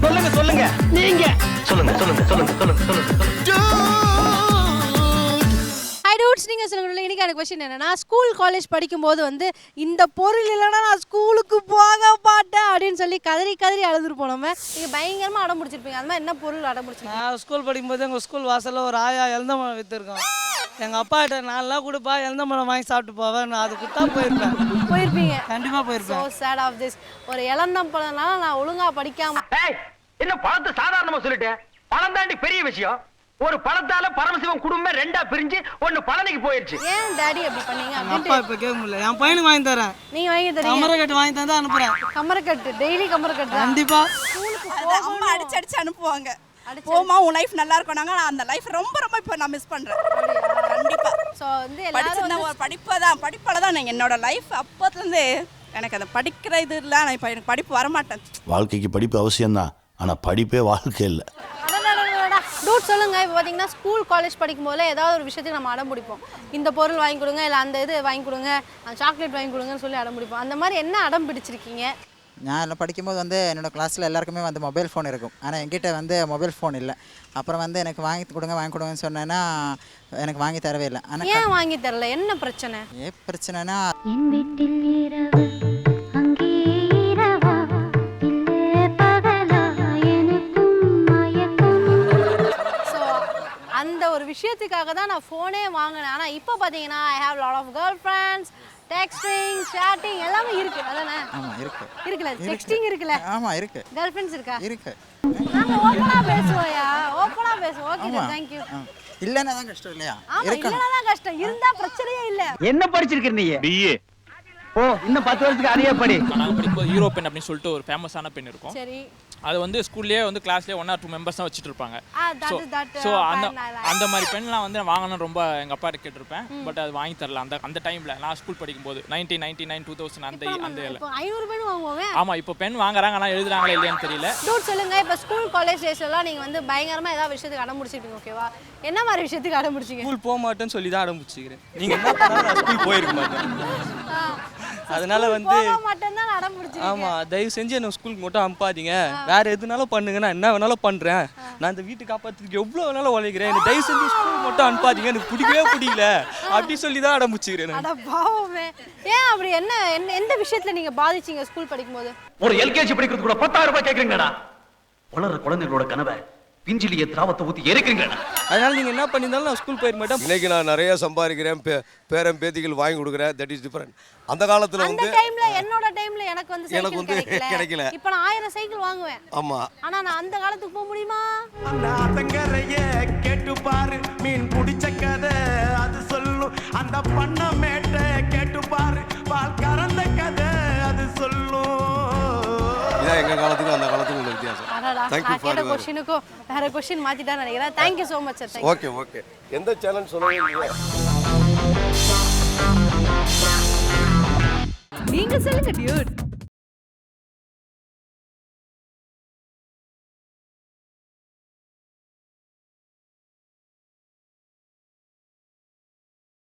சொல்லுங்க சொல்லுங்க நீங்க சொல்லுங்க சொல்லுங்க சொல்லுங்க சொல்லுங்க சொல்லுங்க. ஹாய் டூட்ஸ், நீங்கள் சொல்லுங்க. இன்னைக்கான கொஸ்டின் என்னன்னா, ஸ்கூல் காலேஜ் படிக்கும்போது வந்து இந்த பொருள் இல்லைன்னா நான் ஸ்கூலுக்கு போக மாட்டேன் அப்படின்னு சொல்லி கதறி கதறி அழுதுருப்போம். நம்ம நீங்கள் பயங்கரமாக அடம் பிடிச்சிருப்பீங்க. அது மாதிரி என்ன பொருள் அடம் பிடிச்சிருக்கீங்க? நான் ஸ்கூல் படிக்கும்போது எங்கள் ஸ்கூல் வாசலில் ஒரு ஆயா எலந்தம்பழம் விற்றுருக்கோம். எங்கள் அப்பா கிட்ட 4 நாள் கொடுப்பா எலந்தம்பழம் வாங்கி சாப்பிட்டு போவேன். நான் அது கொடுத்தா போயிருப்பீங்க. கண்டிப்பாக போயிருப்பேன். So sad of this. ஒரு இளந்தம்பழம்னால நான் ஒழுங்காக படிக்காம என்ன பழத்தை சாதாரணமா சொல்லிட்டேன். பழம் தாண்டி பெரிய விஷயம். ஒரு பழத்தால பரமசிவம் குடும்பம் 2ஆ பிரிஞ்சு ஒன்னு பழனிக்கு போயிருச்சு. ஏன் டாடி அப்படி பண்ணீங்க? அப்பா இப்போ கேட்க முடியல. என் பையனுக்கு வாங்கி தரேன். நீங்க வாங்கி தரீங்க? கமரக்கட்டு வாங்கி தந்தா அனுப்புறேன். கமரக்கட்டு டெய்லி கமரக்கட்டு கண்டிப்பா. அம்மா அடிச்சு அனுப்புவாங்க. போமா உன் லைஃப் நல்லா இருக்கும். நாங்க அந்த லைஃப் ரொம்ப ரொம்ப இப்போ நான் மிஸ் பண்றேன். கண்டிப்பா. ஸோ வந்து எல்லாரும் ஒரு படிப்பால தான் என்னோட லைஃப் அப்போதுலேருந்து எனக்கு அந்த படிக்கிற இது இல்லை. நான் இப்போ எனக்கு படிப்பு வரமாட்டேன். வாழ்க்கைக்கு படிப்பு அவசியம்தான், ஆனால் படிப்பே வாழ்க்கை இல்லை. டூட் சொல்லுங்க. இப்போ பார்த்தீங்கன்னா ஸ்கூல் காலேஜ் படிக்கும் போதுல ஏதாவது ஒரு விஷயத்துக்கு நம்ம அடம் பிடிப்போம். இந்த பொருள் வாங்கி கொடுங்க, இல்லை அந்த இது வாங்கி கொடுங்க, அந்த சாக்லேட் வாங்கி கொடுங்கன்னு சொல்லி அடம் பிடிப்போம். அந்த மாதிரி என்ன அடம் பிடிச்சிருக்கீங்க? நான் படிக்கும்போது வந்து என்னோடய கிளாஸில் எல்லாருக்குமே வந்து மொபைல் ஃபோன் இருக்கும். ஆனால் என்கிட்ட வந்து மொபைல் ஃபோன் இல்லை. அப்புறம் வந்து எனக்கு வாங்கி கொடுங்கன்னு சொன்னேன்னா எனக்கு வாங்கி தரவே இல்லை. ஆனால் ஏன் வாங்கி தரல? என்ன பிரச்சனை? ஏன் பிரச்சனைனா, அந்த ஒரு விஷயத்துக்காக தான் நான் ஃபோனே வாங்கினேன். ஆனால் இப்போ பார்த்தீங்கன்னா I have lot of girl friends, texting, chatting எல்லாமே இருக்கு. அதானே? ஆமாம் இருக்குல்ல, டெக்ஸ்டிங் இருக்குல்ல. ஆமாம் இருக்கு. கேர்ள் ஃப்ரெண்ட்ஸ் இருக்கா? இருக்கு. நாங்கள் ஓப்பனாக பேசுவோம்யா, ஓப்பனாக பேசுவோம். Okay sir, thank you. இல்லைன்னா தான் கஷ்டம் இல்லையா? ஆமா, இல்லைன்னா தான் கஷ்டம், இருந்தா பிரச்சனையே இல்லை. என்ன படிச்சிருக்க நீ? BA. ஓ, இன்னும் 10 வருஷத்துக்கு அதையே படி. நாங்கள் படிக்கும்போது ஹீரோ பென் அப்படின்னு சொல்லிட்டு ஒரு ஃபேமஸான பென் இருக்கும். சரி. அது வந்து ஸ்கூல்லேயே வந்து கிளாஸ்லேயே 1 or 2 மெம்பர்ஸ் தான் வச்சுட்டு இருப்பாங்க. ஸோ அந்த மாதிரி பென்லாம் வந்து வாங்கணும்னு ரொம்ப எங்கள் அப்பா கேட்டிருப்பேன். பட் அது வாங்கி தரல. அந்த டைமில் நான் ஸ்கூல் படிக்கும்போது 1999 2000 அந்த இதில் 500 பென் வாங்குவோம். ஆமாம், இப்போ பென் வாங்குறாங்க, ஆனால் எழுதுறாங்களா இல்லையான்னு தெரியல. டூட் சொல்லுங்க. இப்போ ஸ்கூல் காலேஜ் டேஸ்லாம் நீங்கள் வந்து பயங்கரமாக ஏதாவது விஷயத்துக்கு அடம் முடிச்சிருப்பீங்க. ஓகேவா? என்ன மாதிரி விஷயத்துக்கு அடம் முடிச்சிங்க? ஸ்கூல் போக மாட்டேன்னு சொல்லி தான் அடம் முடிச்சிக்கிறேன். நீங்கள் என்ன பண்ணாலும் நான் ஸ்கூல் போயிருக்க மாட்டேன். அதனால வந்து ஆமாம், தயவு செஞ்சு என்ன ஸ்கூலுக்கு மட்டும் அனுப்பாதீங்க. வேற எதுனாலும் பண்ணுங்க, நான் என்ன வேணாலும் பண்ணுறேன். நான் இந்த வீட்டு காப்பாற்றுறதுக்கு எவ்வளோ வேணாலும் உழைக்கிறேன். எனக்கு தயவு செஞ்சு ஸ்கூல் மட்டும் அனுப்பாதீங்க, எனக்கு பிடிக்கல அப்படி சொல்லி தான் அடம் முடிச்சிக்கிறேன். ஏன் அப்படி? என்ன எந்த விஷயத்துல நீங்க பாதிச்சீங்க ஸ்கூல் படிக்கும்போது? ஒரு LKG படிக்கிறதுக்கு கூட 10,000 ரூபாய் கேட்குறீங்கடா. வளர்ற குழந்தைகளோட கனவை பிஞ்சிலிய திராவத்தை ஊற்றி எரிக்கிறீங்கடா. அதனால நீங்கள் என்ன பண்ணியிருந்தாலும் நான் ஸ்கூல் போயிருக்க மாட்டேன். இன்னைக்கு நான் நிறைய சம்பாதிக்கிறேன், பேரன் பேத்திகள் வாங்கி கொடுக்குறேன். That is different. அந்த காலத்தில் வந்து என்னோட டைம்ல எனக்கு வந்து கிடைக்கல. இப்போ நான் 1000 சைக்கிள் வாங்குவேன். ஆமா, ஆனா நான் அந்த காலத்துக்கு போக முடியுமா? அந்த ஆத்தங்கரையே கேட்டு பாரு, மீன் பிடிச்ச கதை அது சொல்லும். அந்த பண்ண மேட்டை கேட்டு பாரு, பால் கறந்த கதை அது சொல்லும். இதான் எங்க காலத்துக்கும் அந்த காலத்துக்கும் உள்ள வித்தியாசம். Thank you for the question. வேற क्वेश्चन மாத்திட்டா நினைக்கிறேன். Thank you so much sir. Okay. எந்த சேலஞ்ச் சொல்லுவீங்க? நீங்க சொல்லுங்க டியூட்.